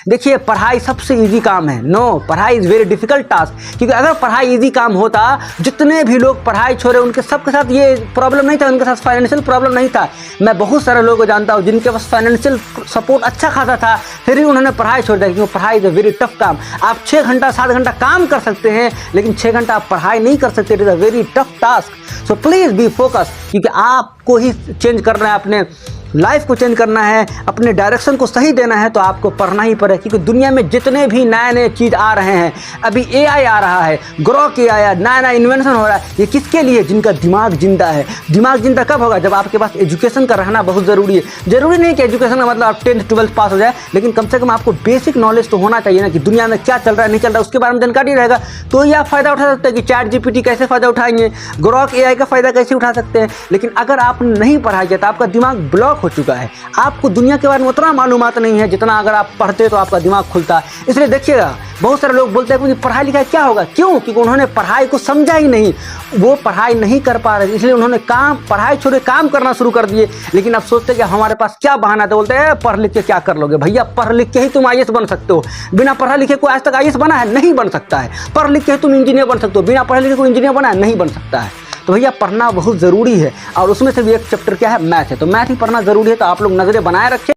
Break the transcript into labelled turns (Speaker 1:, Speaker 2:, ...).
Speaker 1: देखिए पढ़ाई सबसे इजी काम है। नो, पढ़ाई इज वेरी डिफिकल्ट टास्क। क्योंकि अगर पढ़ाई इजी काम होता, जितने भी लोग पढ़ाई छोड़े उनके सबके साथ ये प्रॉब्लम नहीं था, उनके साथ फाइनेंशियल प्रॉब्लम नहीं था। मैं बहुत सारे लोगों को जानता हूँ जिनके पास फाइनेंशियल सपोर्ट अच्छा खासा था, फिर भी उन्होंने पढ़ाई छोड़ दिया। क्योंकि पढ़ाई इज अ वेरी टफ काम। आप 6 घंटा 7 घंटा काम कर सकते हैं, लेकिन 6 घंटा आप पढ़ाई नहीं कर सकते। It is a very tough task. So please be focus, क्योंकि आपको ही चेंज करना है, अपने लाइफ को चेंज करना है, अपने डायरेक्शन को सही देना है, तो आपको पढ़ना ही पड़ेगा। क्योंकि दुनिया में जितने भी नए नए चीज़ आ रहे हैं, अभी एआई आ रहा है, ग्रोक ए आया, नया नया इन्वेंशन हो रहा है, ये किसके लिए? जिनका दिमाग जिंदा है। दिमाग जिंदा कब होगा? जब आपके पास एजुकेशन का रहना बहुत ज़रूरी है। ज़रूरी नहीं कि एजुकेशन का मतलब आप 10th 12th पास हो जाए, लेकिन कम से कम आपको बेसिक नॉलेज तो होना चाहिए ना, कि दुनिया में क्या चल रहा है नहीं चल रहा है उसके बारे में जानकारी रहेगा, तो ये आप फ़ायदा उठा सकते हैं। कि चैट जीपीटी कैसे फ़ायदा उठाएंगे, ग्रोक एआई का फ़ायदा कैसे उठा सकते हैं। लेकिन अगर आप नहीं पढ़ाई किया तो आपका दिमाग ब्लॉक हो चुका है, आपको दुनिया के बारे में उतना मालूमात नहीं है जितना अगर आप पढ़ते तो आपका दिमाग खुलता। इसलिए देखिएगा, बहुत सारे लोग बोलते हैं कि पढ़ाई लिखाई क्या होगा, क्यों? क्योंकि उन्होंने पढ़ाई को समझा ही नहीं, वो पढ़ाई नहीं कर पा रहे, इसलिए उन्होंने पढ़ाई छोड़े काम करना शुरू कर दिए। लेकिन अब सोचते हैं कि हमारे पास क्या बहाना है, तो बोलते हैं पढ़ लिख के क्या कर लोगे? भैया, पढ़ लिख के ही तुम आईएएस बन सकते हो। बिना पढ़ा लिखे कोई आज तक आईएएस बना है? नहीं बन सकता है। पढ़ लिख के तुम इंजीनियर बन सकते हो, बिना पढ़े लिखे कोई इंजीनियर बना है? नहीं बन सकता है। तो भैया पढ़ना बहुत ज़रूरी है, और उसमें से भी एक चैप्टर क्या है? मैथ है। तो मैथ ही पढ़ना ज़रूरी है, तो आप लोग नज़रें बनाए रखें।